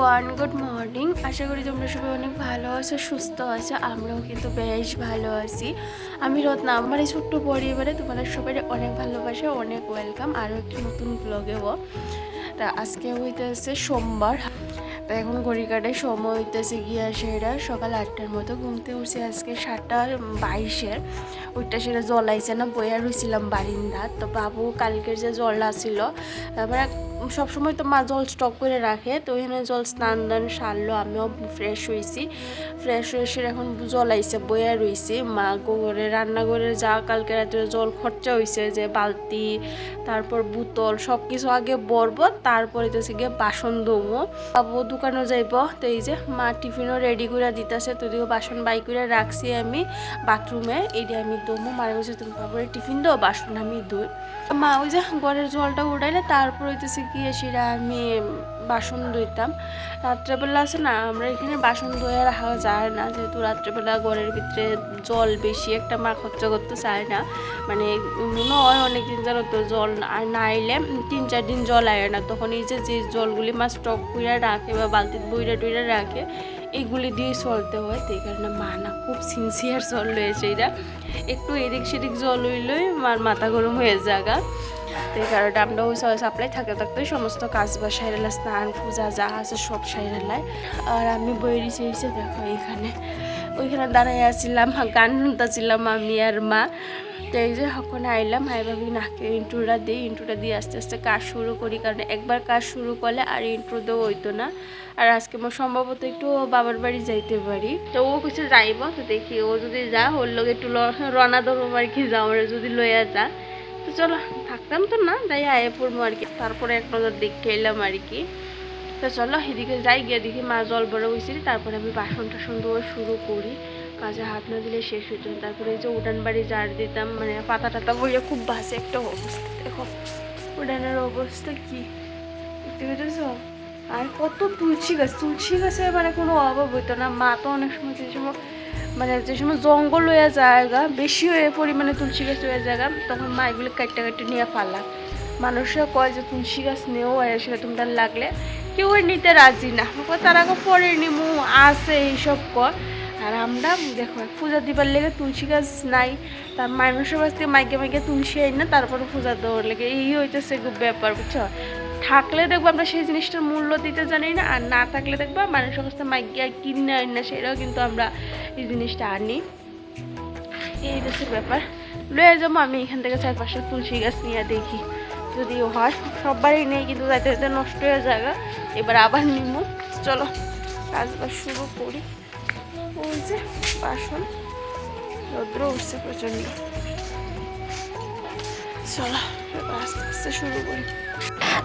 Everyone, good morning. আশা করি তোমরা সবাই অনেক ভালো আছো, সুস্থ আছো। আমরাও কিন্তু বেশ ভালো আছি। আমি রত্না, আমার এই ছোট্ট পরিবারে তোমাদের সবাই অনেক ভালোবাসা, অনেক ওয়েলকাম আরও একটি নতুন ব্লগেও। তা আজকে হইতেছে সোমবার। তা এখন ঘড়ি কাটায় সময় হইতেছে গিয়া সেটা সকাল 8টার মতো। ঘুমতে উঠছি আজকে 7:22-এর। ওইটা সেটা জল আইছে না, বইয়া রয়েছিলাম বারিন্দার। তো বাবু কালকের যে জলটা ছিল, তারপরে সবসময় তো মা জল স্টক করে রাখে, তো এখানে জল স্নান দান সারলো। আমিও ফ্রেশ হয়েছি, ফ্রেশ হয়েছে এখন জল আইছে, বইয়া রয়েছি। মা গোবরে রান্নাঘরে যা কালকে রাত্রে জল খরচা হয়েছে, যে বালতি তারপর বোতল সব কিছু আগে বরবো, তারপরে তো গিয়ে বাসন ধোবো। বাবু দোকানে যাইব। তো এই যে মা টিফিনও রেডি করে দিতেছে, তো দিকে বাসন বাই করে রাখছি আমি বাথরুমে। এইটা আমি ধোবো। মারা বলছে তুমি বাবুরে টিফিন দাও, বাসন আমি ধুই। মা ওই যে ঘরের জলটা উঠাইলে তারপর হইতেছে গিয়ে সেটা আমি বাসন ধুইতাম। রাত্রেবেলা আছে না, আমরা এখানে বাসন ধুয়ে রাখা যায় না, যেহেতু রাত্রেবেলা ঘরের ভিতরে জল বেশি একটা মা খরচা করতে চায় না। মানে মনে হয় অনেকদিন যেন তো জল আর না আইলে 3-4 দিন জল আয় না, তখন এই যে জলগুলি মা স্টক করে রাখে বা বালতিতে বইরা টইরা রাখে, এইগুলি দিয়ে চলতে হয়। তো এই কারণে মা না খুব সিনসিয়ার জল রয়েছে। এরা একটু এদিক সেদিক জল হইলেই মার মাথা গরম হয়ে জায়গা। তো এই কারণে আমরা ওই সাপ্লাই থাকতে থাকতে সমস্ত কাজ বা সাইরেলা, স্নান পূজা যা আছে সব সাইরেলায়। আর আমি বইরি চেয়েছি দেখো এখানে ওইখানে দাঁড়াই আসছিলাম, গান শুনতেছিলাম আমি আর মা। তো এই যে ওখানে আইলাম, ভাবি নাকে ইন্ট্রোটা দিয়ে আস্তে আস্তে কাজ শুরু করি, কারণ একবার কাজ শুরু করলে আর ইন্ট্রো দেওয়া হইতো না। আর আজকে আমার সম্ভবত একটু বাবার বাড়ি যাইতে পারি, তো ও কিছু যাইব। তো দেখি ও যদি যা ওর লোক একটু রওনা ধরবো আর কি, যা আমরা যদি লইয়া যা। তো চলো, থাকতাম তো না, যাই আয়ে পড়বো আর কি। তারপরে এক নজর দেখে এলাম আর কি। তো চলো এদিকে যাই, গিয়ে দেখি মা জল বড় হয়েছিল, তারপরে আমি বাসন টাসন ধোয়া শুরু করি। কাজে হাত না দিলে শেষ হইত না। তারপরে এই যে উঠান বাড়ি ঝাড় দিতাম, মানে পাতা টাতা বইয়া খুব বাসে একটা অবস্থা। দেখো উঠানের অবস্থা কি দেখতে পেতেছ। আর কত তুলসী গাছে মানে কোনো অভাব হইতো না। মা তো অনেক সময় যে সময় জঙ্গল হয়ে জায়গা বেশি হয়ে পরিমাণে তুলসী গাছ হয়ে জায়গা, তখন মা এগুলি কাটতে নিয়ে ফালা। মানুষরা কয় যে তুলসী গাছ নেও আসলে তোমরা লাগলে, কেউ নিতে রাজি না, তার আগে পরে নিমু আছে এইসব কর। আর আমরা দেখো পূজা দিবার লেগে তুলসী গাছ নাই, তার মানুষের কাছ থেকে মাইকে তুলসী আই না, তারপরে পূজা দেওয়ার লেগে এই হইতেছে ব্যাপার, বুঝছো। থাকলে দেখবো আমরা সেই জিনিসটার মূল্য দিতে জানি না, আর না থাকলে দেখবো মানুষের কাছ থেকে মাইকে কিনে আনি না, সেটাও কিন্তু আমরা এই জিনিসটা আনি। এই হচ্ছে ব্যাপার। লয়ে যাবো আমি এখান থেকে 4-5টা তুলসী গাছ নিয়ে দেখি যদিও হয়। সববারই নেই, কিন্তু যাইতে যাইতে নষ্ট হয়ে জায়গা। এবার আবার নিমু। চলো কাজবাজ শুরু করি। ওই যে বাসন রৌদ্র উঠছে প্রচণ্ড। চলো আস্তে আস্তে শুরু করি।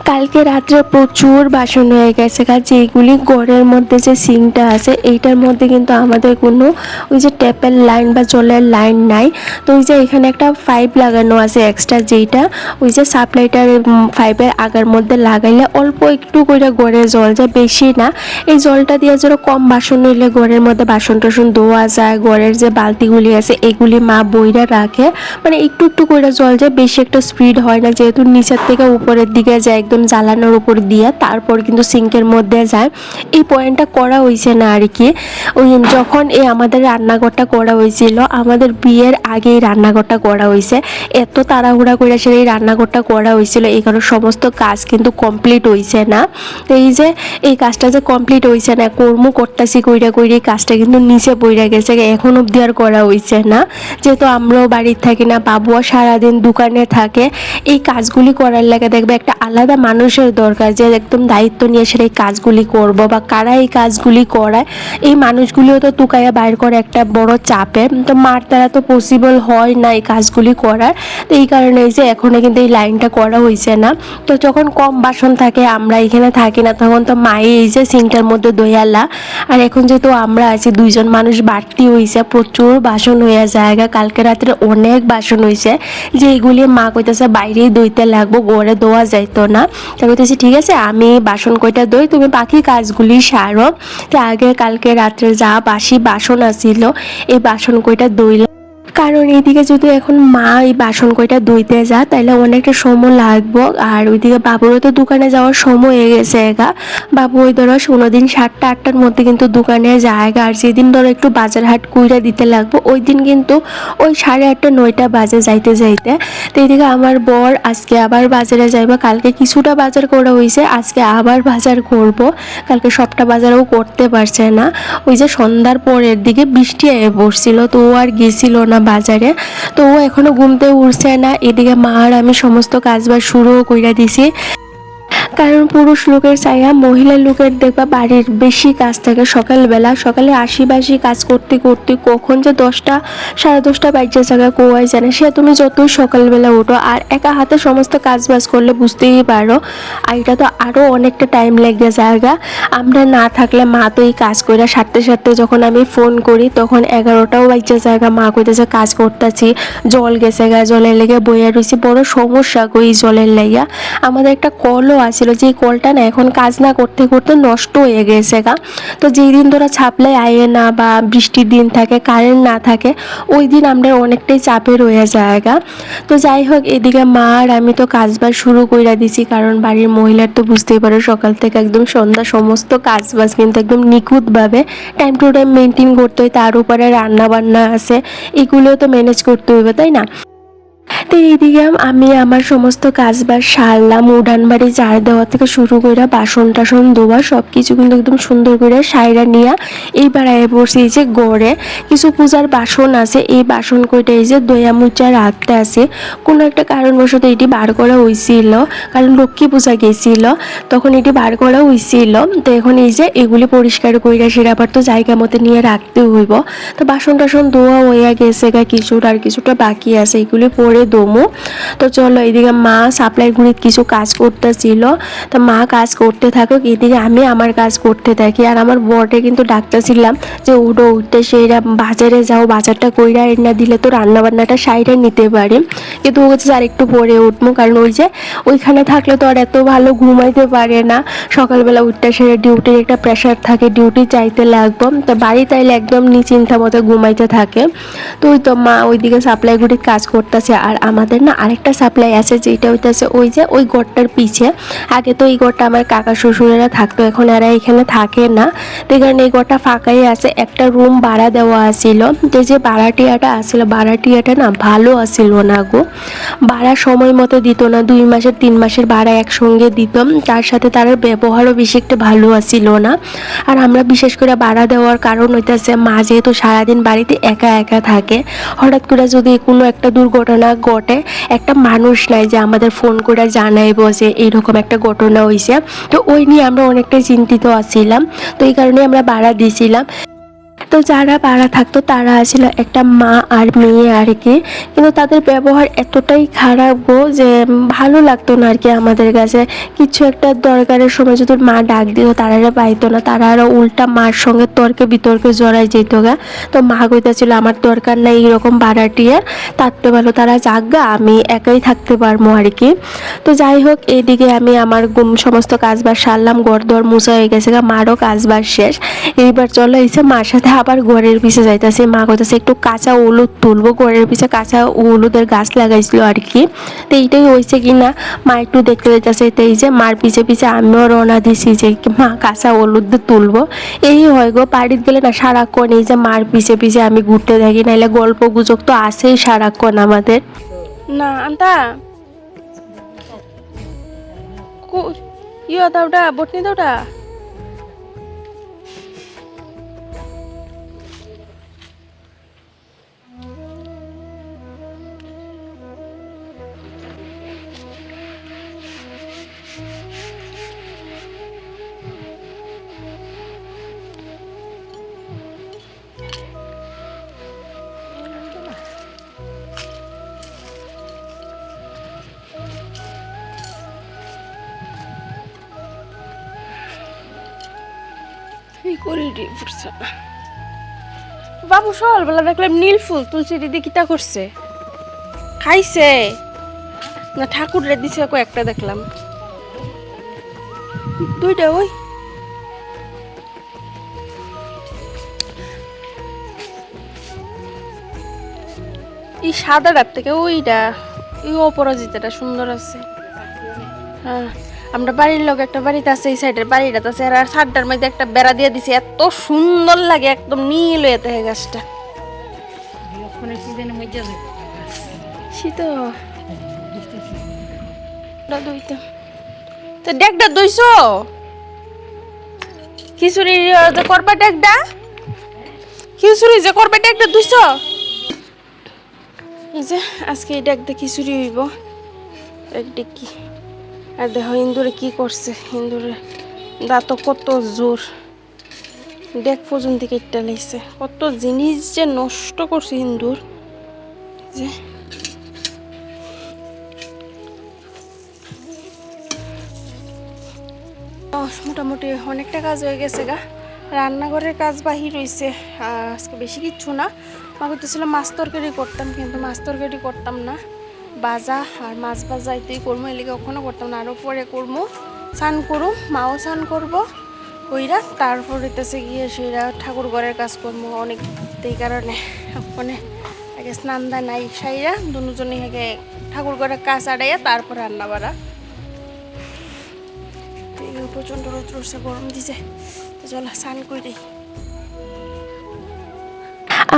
কালকে রাত্রে প্রচুর বাসন হয়ে গেছে, কারণ যেগুলি ঘরের মধ্যে যে সিঙ্কটা আছে এইটার মধ্যে কিন্তু আমাদের কোনো ওই যে ট্যাপের লাইন বা জলের লাইন নাই। তো ওই যে এখানে একটা পাইপ লাগানো আছে এক্সট্রা, যেইটা ওই যে সাপ্লাইটার পাইপের আগার মধ্যে লাগাইলে অল্প একটু করে ঘরে জল যায়, বেশি না। এই জলটা দিয়ে যেন কম বাসন হইলে ঘরের মধ্যে বাসন টাসন ধোয়া যায়। ঘরের যে বালতিগুলি আছে এগুলি মা বইরা রাখে, মানে একটু একটু করে জল যায়, বেশি একটা স্পিড হয় না, যেহেতু নিচের থেকে উপরের দিকে যায় একদম জ্বালানোর উপর দিয়ে, তারপর কিন্তু সিঙ্কের মধ্যে যায়। এই পয়েন্টটা করা হয়েছে না আর কি। ওই যখন আমাদের রান্নাঘরটা করা হয়েছিল, আমাদের বিয়ের আগে এই রান্নাঘরটা করা হয়েছে। এত তাড়াহুড়া করে সেই রান্নাঘরটা করা হয়েছিল, এই কারণে সমস্ত কাজ কিন্তু কমপ্লিট হয়েছে না। তো এই যে এই কাজটা যে কমপ্লিট হয়েছে না, করতেছি কইরা কাজটা কিন্তু নিচে পড়ে গেছে, এখন অব্দি আর করা হয়েছে না। যেহেতু আমরাও বাড়ির থাকি না, বাবুও সারাদিন দোকানে থাকে, এই কাজগুলি করার লাগে দেখবে একটা আলাদা মানুষের দরকার, যে একদম দায়িত্ব নিয়ে সেটা এই কাজগুলি করবো, বা কারা এই কাজগুলি করায় এই মানুষগুলিও তো টুকাইয়া বাইর করে একটা বড় চাপে। তো মার দ্বারা তো পসিবল হয় না এই কাজগুলি করার। তো এই কারণে এই যে এখনো কিন্তু এই লাইনটা করা হয়েছে না। তো যখন কম বাসন থাকে, আমরা এখানে থাকি না, তখন তো মায়ে এই যে সিঙ্কটার মধ্যে দইয়ালা। আর এখন যেহেতু আমরা আছি 2জন মানুষ বাড়তি হয়েছে, প্রচুর বাসন হয়ে জায়গা। কালকে রাত্রে অনেক বাসন হয়েছে, যে এইগুলি মা কইতেছে বাইরেই দইতে লাগবো, ঘরে দোয়া যাইতো না। তা কইতেছি ঠিক আছে আমি বাসন কয়টা দই, তুমি বাকি কাজগুলি সারো। তো আগে কালকে রাত্রে যা বাসি বাসন আসিল এই বাসন কয়টা দইলাম। কারণ এদিকে যদি এখন মা এই বাসন কয়টা ধুইতে যায় তাহলে অনেকটা সময় লাগবো। আর ওইদিকে বাবুরও তো দোকানে যাওয়ার সময় হয়ে গেছে এগা। বাবু ওই ধরো 16 দিন 7টা 8টার মধ্যে কিন্তু দোকানে যায়। আর যেদিন ধরো একটু বাজার হাট কইরা দিতে লাগবো ওই দিন কিন্তু ওই 8:30 9টা বাজে যাইতে যাইতে। তো এদিকে আমার বর আজকে আবার বাজারে যাইবা, কালকে কিছুটা বাজার করা হয়েছে, আজকে আবার বাজার করব। কালকে সবটা বাজারও করতে পারছে না, ওই যে সন্ধ্যার পরের দিকে বৃষ্টি এসে পড়ছিল, তো ও আর গেছিল না বাজারে। তো ও এখনো ঘুমতে উঠছে না। এদিকে মা আর আমি সমস্ত কাজবাজ শুরুও কইরা দিছি। কারণ পুরুষ লোকের চাইয়া মহিলা লোকের দেখবা বাড়ির বেশি কাজ থাকে সকালবেলা। সকালে আশিবাসি কাজ করতে করতে কখন যে 10টা 10:30 বাজে জায়গা কোয়াই জানে। সে তুমি যতই সকালবেলা উঠো আর একা হাতে সমস্ত কাজ বাজ করলে বুঝতেই পারো, আর এটা তো আরও অনেকটা টাইম লেগে জায়গা। আমরা না থাকলে মা তো এই কাজ করে সারতে সারতে যখন আমি ফোন করি তখন 11টাও বাজে জায়গা। মা কইতেছে কাজ করতেছি, জল গেছে গা, জলের লেগে বইয়া রয়েছি, বড় সমস্যা গো এই জলের লেগা। আমাদের একটা কলও আছিল, যে কলটা না এখন কাজ না করতে করতে নষ্ট হয়ে গেছে গা। তো যেই দিন ধরো সাপ্লাই আয়ে না বা বৃষ্টির দিন থাকে, কারেন্ট না থাকে, ওই দিন আমরা অনেকটাই চাপে রয়ে যায় গা। তো যাই হোক, এদিকে মা আর আমি তো কাজবাজ শুরু কইরা দিছি, কারণ বাড়ির মহিলার তো বুঝতেই পারো সকাল থেকে একদম সন্ধ্যা সমস্ত কাজবাজ কিন্তু একদম নিখুঁতভাবে টাইম টু টাইম মেনটেন করতে হয়। তার উপরে রান্না বান্না আছে, এগুলোও তো ম্যানেজ করতে হইবে, তাই না? তো এইদিকে আমি আমার সমস্ত কাজবাজ সারলাম, উঠান বাড়ি ঝাড় দেওয়া থেকে শুরু করে বাসন টাসন ধোয়া সব কিছু কিন্তু একদম সুন্দর করে সাইরা নিয়ে এইবার আয় বসে এই যে গড়ে কিছু পূজার বাসন আছে, এই বাসন কইটা এই যে দয়া মুচা রাখতে আছে। কোনো একটা কারণবশত এটি বার করা হয়েছিল, কারণ লক্ষ্মী পূজা গেছিল তখন এটি বার করা হয়েছিল। তো এখন এই যে এগুলি পরিষ্কার কইরা সেটা আবার তো জায়গা মতো নিয়ে রাখতে হইব। তো বাসন টাসন ধোয়া হইয়া গেছে গা, কিছুটা আর কিছুটা বাকি আছে, এগুলি পরে দমু। তো চলো, এদিকে মা সাপ্লাই গুড়ির কিছু কাজ করতেছিল, তো মা কাজ করতে থাকুক, এদিকে আমি আমার কাজ করতে থাকি। আর আমার বরকে কিন্তু ডাকতেছিলাম যে উঠো, উঠতে সেইরা বাজারে যাও, বাজারটা কইরা এনে দিলে তো রান্না বান্নাটা সাইডে নিতে পারি। কিন্তু ও হচ্ছে আর একটু পরে উঠবো, কারণ ওই যে ওইখানে থাকলে তো আর এত ভালো ঘুমাইতে পারে না। সকালবেলা উঠতে সেরে ডিউটির একটা প্রেশার থাকে, ডিউটি চাইতে লাগবো। তো বাড়ি তাইলে একদম নিশ্চিন্তা মতো ঘুমাইতে থাকে। তো ওই তো মা ওইদিকে সাপ্লাই গুড়ির কাজ করতেছে। আর আমাদের না আরেকটা সাপ্লাই আছে, যেটা হইতেছে ওই যে ওই ঘরটার পিছে। আগে তো এই ঘরটা আমার কাকা শ্বশুরেরা থাকতো, এখন এরা এখানে থাকে না। তো কারণে এই ঘরটা ফাঁকাই আছে, একটা রুম ভাড়া দেওয়া আছিল। তো যে ভাড়াটিয়াটা আসছিল, ভাড়াটিয়াটা না ভালো আসছিল না গো, ভাড়া সময় মতো দিত না, 2 মাসের 3 মাসের ভাড়া একসঙ্গে দিত। তার সাথে তার ব্যবহারও বেশি একটা ভালো আসছিল না। আর আমরা বিশেষ করে ভাড়া দেওয়ার কারণ হইতেছে মা যেহেতু সারাদিন বাড়িতে একা একা থাকে, হঠাৎ করে যদি কোনো একটা দুর্ঘটনা ঘটে, একটা মানুষ নাই যে আমাদের ফোন করে জানাইব যে এইরকম একটা ঘটনা হয়েছে। তো ওই নিয়ে আমরা অনেকটাই চিন্তিত আছিলাম, তো এই কারণে আমরা ভাড়া দিয়েছিলাম। তো যারা ভাড়া থাকতো তারা ছিল একটা মা আর মেয়ে আর কি, কিন্তু তাদের ব্যবহার এতটাই খারাপ গো যে ভালো লাগতো না আর কি আমাদের কাছে। কিছু একটা দরকারের সময় যদি মা ডাক দিত তারা পাইতো না, তারা আরো উল্টা মার সঙ্গে তর্কে বিতর্কে জড়াই যেত গা। তো মা কইতাছিল আমার দরকার নাই এরকম ভাড়াটিয়ে, থাকতে ভালো তারা যাগা, আমি একাই থাকতে পারবো আর কি। তো যাই হোক, এদিকে আমি আমার সমস্ত কাজবাজ সারলাম, ঘর দর মুছা হয়ে গেছে গা, মারও কাজবাজ শেষ। এইবার চলো এসে মার সাথে আবার ঘরের পিছে যাইতেছে। মা কইতাছে একটু কাঁচা হলুদ তুলবো, ঘরের পিছে কাঁচা হলুদের গাছ লাগাইছিল আর কি। তো এইটাই হয়েছে কিনা মা একটু দেখতে যাইতেছে। তো এই যে মার পিছে পিছে আমিও রওনা দিছি যে মা কাঁচা হলুদ তুলবো। এই হয় গো, বাড়িতে গেলে না সারাক্ষণ এই যে মার পিছে পিছে আমি ঘুরতে থাকি, নাইলে গল্প গুজব তো আছেই সারাক্ষণ আমাদের। না আন্তা ইয়ে দাওটা বটনি দাওটা বাবু সকালবেলা দেখলাম নীল ফুল তুলসী দিদি কিতা করছে, খাইছে না ঠাকুরে দিছে কয়েকটা দেখলাম, দুইটা ওই সাদাটার থেকে ওইটা এই অপরাজিতাটা সুন্দর আছে। হ্যাঁ, আমরা বাড়ির লোক একটা বাড়িতে আছে, এই সাইডের বাড়িটা আছে, আর ছাদটার মধ্যে একটা বেড়া দিয়ে দিছে, এত সুন্দর লাগে, একদম নীল হয়ে থাকে গাছটা। শীত দুইটা তো ডেকটা দুইশো খিচুড়ি যে করবা ডেকটা, খিচুড়ি যে করবা ডেকটা দুইশো। এই যে আজকে এই ডেক দিয়ে খিচুড়ি হইব, এক ডেক কি। আর দেখো ইন্দুরে কি করছে, ইন্দুরে দাঁত কত জোর, ডেক পর্যন্ত কেটে লাইছে, কত জিনিস যে নষ্ট করছে ইন্দুর। যে মোটামুটি অনেকটা কাজ হয়ে গেছে গা, রান্নাঘরের কাজ বাহির হয়েছে। আজকে বেশি কিচ্ছু না, মা করতেছিলাম মাছ তরকারি করতাম, কিন্তু মাছ তরকারি করতাম না, বাজা আর মাছ ভাজা এতেই করবো, এলিকে কখনো করতাম না, আরও পরে করবো। স্নান করুম, মাও স্নান করবো, ওইরা তারপর হইতেছে গিয়ে সেরা ঠাকুর ঘরের কাজ করবো অনেক, এই কারণে ওখানে আগে স্নান দান নাই সাইরা দুজনে আগে ঠাকুর ঘরের কাজ আড়াইয়া তারপর রান্না বাড়া। প্রচণ্ড রোদ রোদছে, গরম দিছে, তো চলো স্নান করি।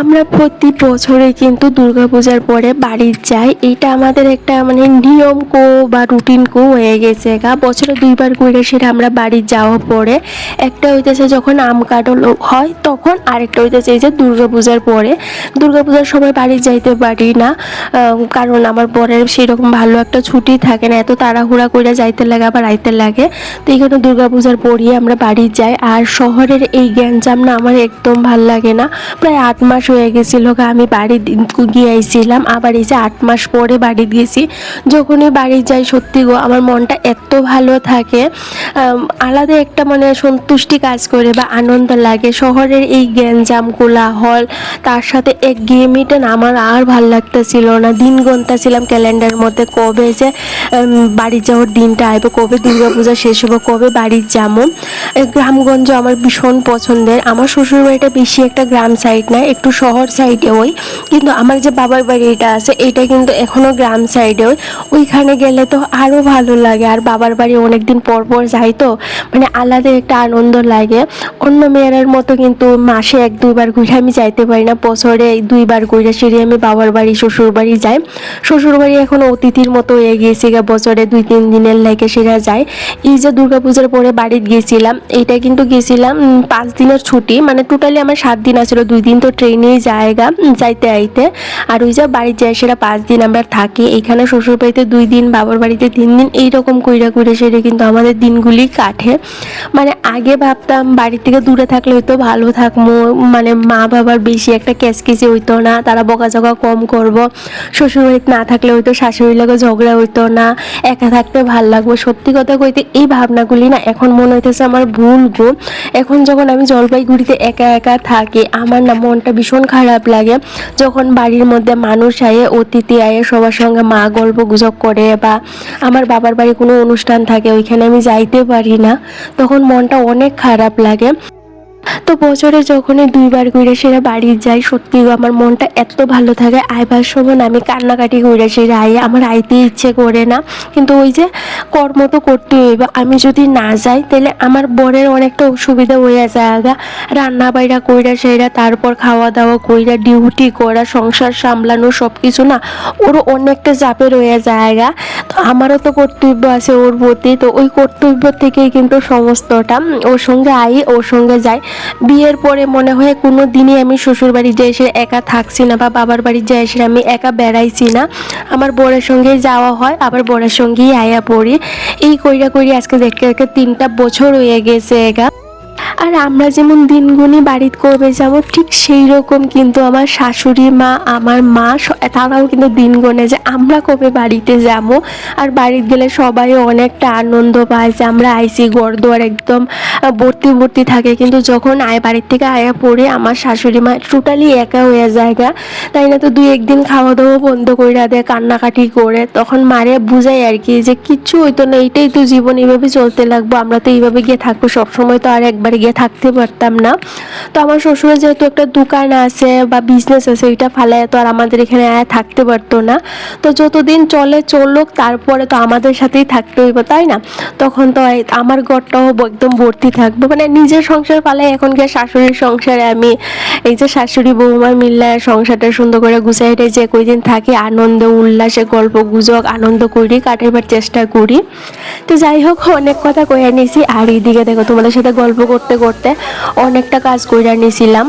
আমরা প্রতি বছরে কিন্তু দুর্গাপূজার পরে বাড়ি যাই, এটা আমাদের একটা মানে নিয়ম কো বা রুটিন কো হয়ে গেছে গা, বছরে দুইবার করে সেটা আমরা বাড়ি যাওয়া পরে। একটা হইতেছে যখন আম কাটল হয় তখন, আরেকটা হইতেছে এই যে দুর্গাপূজার পরে। দুর্গাপূজার সময় বাড়ি যাইতে পারি না, কারণ আমার পরের সেরকম ভালো একটা ছুটি থাকে না, এত তাড়াহুড়া করে যাইতে লাগে আবার আইতে লাগে, তো এইখানে দুর্গাপূজার পরই আমরা বাড়ি যাই। আর শহরের এই গ্যাঞ্জাম না আমার একদম ভাল লাগে না। প্রায় 8 মাস হয়ে গেছিল আমি বাড়ি গিয়েছিলাম, আবার এই যে 8 মাস পরে বাড়ি গেছি। যখনই বাড়ি যাই সত্যি গো আমার মনটা এত ভালো থাকে, আলাদা একটা মানে সন্তুষ্টি কাজ করে বা আনন্দ লাগে। শহরের এই গ্যাঞ্জাম কোলাহল, তার সাথে এক গেমিটা আমার আর ভাল লাগতেছিল না, দিন গুনতেছিলাম ক্যালেন্ডারের মধ্যে কবে যে বাড়ি যাওয়ার দিনটা আইব, কবে দুর্গাপূজা শেষ হবো, কবে বাড়ি যাবো। গ্রামগঞ্জ আমার ভীষণ পছন্দের, আমার শ্বশুর বাড়িটা বেশি একটা গ্রাম সাইড না, একটু শহর সাইডে ওই, কিন্তু আমার যে বাবার বাড়িটা আছে এটা কিন্তু এখনো গ্রাম সাইডে ওই, ওইখানে গেলে তো আরো ভালো লাগে। আর বাবার বাড়ি অনেকদিন পর পর যাই তো মানে আলাদা একটা আনন্দ লাগে। অন্য মেয়েরার মতো কিন্তু মাসে 1-2 বার ঘুরে আমি যাইতে পারি না, বছরে 2 বার ঘুরে সেরে আমি বাবার বাড়ি শ্বশুর বাড়ি যাই। শ্বশুর বাড়ি এখন অতিথির মতো হয়ে গিয়েছে, বছরে 2-3 দিনের লাগে সেরা যায়। এই যে দুর্গাপূজার পরে বাড়ি গিয়েছিলাম, এইটা কিন্তু গেছিলাম 5 দিনের ছুটি, মানে টোটালি আমার 7 দিন আছিল, 2 দিন তো ট্রেনেই জায়গা যাইতে আইতে, আর ওই যে বাড়ি যায় সেটা 5 দিন আমরা থাকি। এখানে শ্বশুর বাড়িতে 2 দিন, বাবার বাড়িতে 3 দিন, এইরকম কইরা কইরা সেটা কিন্তু আমাদের দিনগুলি কাটে। মানে আগে ভাবতাম বাড়ি থেকে দূরে থাকলে হয়তো ভালো থাকবো, মানে মা বাবার বেশি একটা ক্যাচকেচে হইতো না, তারা বকাঝকা কম করব, শ্বশুর বাড়িতে না থাকলে হয়তো শাশুড়ির লাগে ঝগড়া হইতো না, একা থাকতে ভাল লাগবো। সত্যি কথা কইতে এই ভাবনাগুলি না এখন মনে হইতেছে আমার ভুল গো। এখন যখন আমি জলপাইগুড়িতে একা একা থাকি আমার না মনটা ভীষণ খারাপ লাগে, যখন বাড়ির মধ্যে মানুষ আয়ে, অতিথি আয়ে, সবার সঙ্গে মা গল্প গুজব করে, বা আমার বাবার বাড়ি কোনো অনুষ্ঠান থাকে ওইখানে আমি যাইতে পারি না, তখন মনটা অনেক খারাপ লাগে। তো বছরে যখনই 2 বার ঘুরে সেরা বাড়ি যাই সত্যি আমার মনটা এত ভালো থাকে। আইবার সময় আমি কান্নাকাটি করে সেরা আই, আমার আইতে ইচ্ছে করে না, কিন্তু ওই যে কর্ম তো করতে হইব, আমি যদি না যাই তাহলে আমার বরের অনেকটা অসুবিধা হয়ে যায়, রান্না বাইরা কইরা সেরা, তারপর খাওয়া দাওয়া কইরা, ডিউটি করা, সংসার সামলানো সব কিছু না ওরও অনেকটা চাপের হয়ে যায়। তো আমারও তো কর্তব্য আছে ওর প্রতি, তো ওই কর্তব্য থেকেই কিন্তু সমস্তটা, ওর সঙ্গে আই ওর সঙ্গে যাই। বিয়ের পরে মনে হয় কোনো দিনই আমি শ্বশুর বাড়ি যাই এসে একা থাকছি না, বা বাবার বাড়ি যাই এসে আমি একা বেড়াইছি না, আমার বরের সঙ্গেই যাওয়া হয়, আবার বরের সঙ্গেই আয়া পড়ি। এই কইরা কইরা আজকে দেখতে দেখতে 3টা বছর হয়ে গেছে একা। আর আমরা যেমন দিনগুনি বাড়িতে কবে যাব ঠিক সেই রকম কিন্তু আমার শাশুড়ি মা, আমার মা তারাও কিন্তু দিন গুনে যে আমরা কবে বাড়িতে যাব। আর বাড়িতে গেলে সবাই অনেকটা আনন্দ পায় যে আমরা আইসি, ঘরদুয়ার একদম ভর্তি ভর্তি থাকে, কিন্তু যখন বাড়ির থেকে আয়া পড়ে আমার শাশুড়ি মা টোটালি একা হয়ে যায়, তাই না? তো 2-1 দিন খাওয়া দাওয়া বন্ধ করে দেয়, কান্নাকাটি করে, তখন মারে বুঝাই আর কি যে কিচ্ছু হইতো না, এইটাই তো জীবন, এইভাবে চলতে লাগবো, আমরা তো এইভাবে গিয়ে থাকবো সবসময়, তো আর একবারে গিয়ে থাকতে পারতাম না। তো আমার শ্বশুরের যেহেতু একটা দোকান আছে বা বিজনেস আছে, ওইটা ফালায় তো আর আমাদের এখানে থাকতে পারতো না। তো যতদিন চলুক, তারপরে তো আমাদের সাথেই থাকতে হইব, তাই না? তখন তো আমার ঘরটাও একদম ভর্তি থাকবে, মানে নিজের সংসার পালে এখন গিয়ে শাশুড়ির সংসারে আমি এই যে শাশুড়ি বৌমা মিল্লা সংসারটা সুন্দর করে গুছাই যে কয়দিন থাকি, আনন্দ উল্লাসে গল্প গুজব আনন্দ করি, কাটাইবার চেষ্টা করি। তো যাই হোক, অনেক কথা কইয়া নিয়েছি। আর এইদিকে দেখো তোমাদের সাথে গল্প করতে করতে অনেকটা কাজ কইরা নিয়েছিলাম।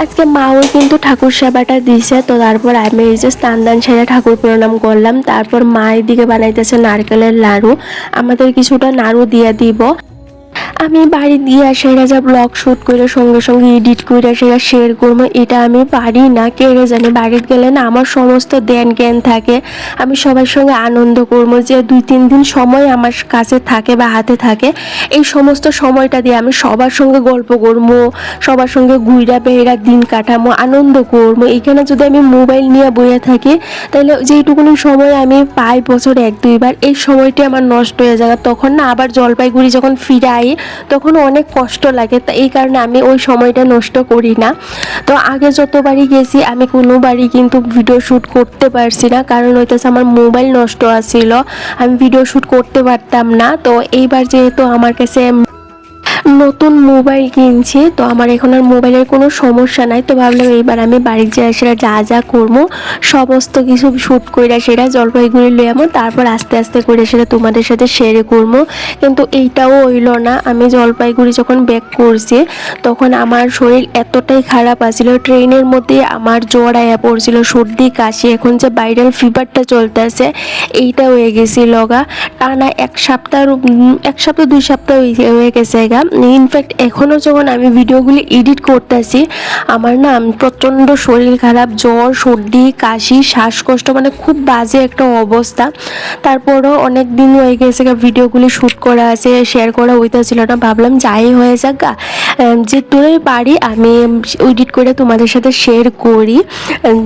আজকে মাও কিন্তু ঠাকুর সেবাটা দিছে। তো তারপর আমি এই যে স্নান দান সেরে ঠাকুর প্রণাম করলাম। তারপর মা এদিকে বানাইতেছে নারকেলের লাড়ু, আমাদের কিছুটা নাড়ু দিয়ে দিব। আমি বাড়ি দিয়ে সেরা যা ব্লগ শ্যুট করে সঙ্গে সঙ্গে এডিট করে সেটা শেয়ার করবো, এটা আমি পারি না। কে জানে, বাড়িতে গেলে না আমার সমস্ত জ্ঞান থাকে, আমি সবার সঙ্গে আনন্দ করবো। যে 2-3 দিন সময় আমার কাছে থাকে বা হাতে থাকে, এই সমস্ত সময়টা দিয়ে আমি সবার সঙ্গে গল্প করবো, সবার সঙ্গে ঘুরা বেড়া দিন কাটামো, আনন্দ করবো। এখানে যদি আমি মোবাইল নিয়ে বসে থাকি, তাহলে যেইটুকুনি সময় আমি পাই বছরে 1-2 বার, এই সময়টি আমার নষ্ট হয়ে যায়। তখন না আবার জলপাইগুড়ি যখন ফিরে আই, তখন অনেক কষ্ট লাগে। তা এই কারণে আমি ওই সময়টা নষ্ট করি না। তো আগে যতবারই গেছি আমি কোনোবারই কিন্তু ভিডিও শ্যুট করতে পারছি না, কারণ হইতেছে আমার মোবাইল নষ্ট আছিল, আমি ভিডিও শ্যুট করতে পারতাম না। তো এইবার যেহেতু আমার কাছে নতুন মোবাইল কিনছি, তো আমার এখন আর মোবাইলের কোনো সমস্যা নাই। তো ভাবলাম এইবার আমি বাড়ির যে সেটা যা করবো সমস্ত কিছু শ্যুট করে সেটা জলপাইগুড়ি লই আমো, তারপর আস্তে আস্তে করে সেটা তোমাদের সাথে শেয়ার করবো। কিন্তু এইটাও হইল না। আমি জলপাইগুড়ি যখন ব্যাক করছি, তখন আমার শরীর এতটাই খারাপ আছিল, ট্রেনের মধ্যে আমার জ্বর আয়া পড়ছিল, সর্দি কাশি, এখন যে ভাইরাল ফিভারটা চলতেছে এইটা হয়ে গেছি লগা। টানা 1 সপ্তাহ 2 সপ্তাহ হয়ে গেছে গা। ইনফ্যাক্ট এখনও যখন আমি ভিডিওগুলি এডিট করতেছি, আমার না প্রচণ্ড শরীর খারাপ, জ্বর সর্দি কাশি শ্বাসকষ্ট, মানে খুব বাজে একটা অবস্থা। তারপরও অনেক দিন হয়ে গেছে ভিডিওগুলি শ্যুট করা আছে, শেয়ার করা হইতেছিল না। ভাবলাম যাই হয়ে যাক গা, যে দূরেই পারি আমি এডিট করে তোমাদের সাথে শেয়ার করি।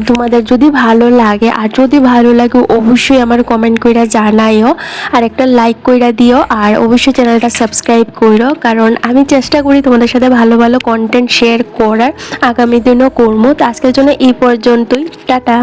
তোমাদের যদি ভালো লাগে, আর যদি ভালো লাগে অবশ্যই আমার কমেন্ট কইরা জানাইও, আর একটা লাইক কইরা দিও, আর অবশ্যই চ্যানেলটা সাবস্ক্রাইব করো, কারণ আমি চেষ্টা করি তোমাদের সাথে ভালো ভালো কন্টেন্ট শেয়ার করার, আগামী দিনও করবো। তো আজকের জন্য এই পর্যন্তই, টাটা।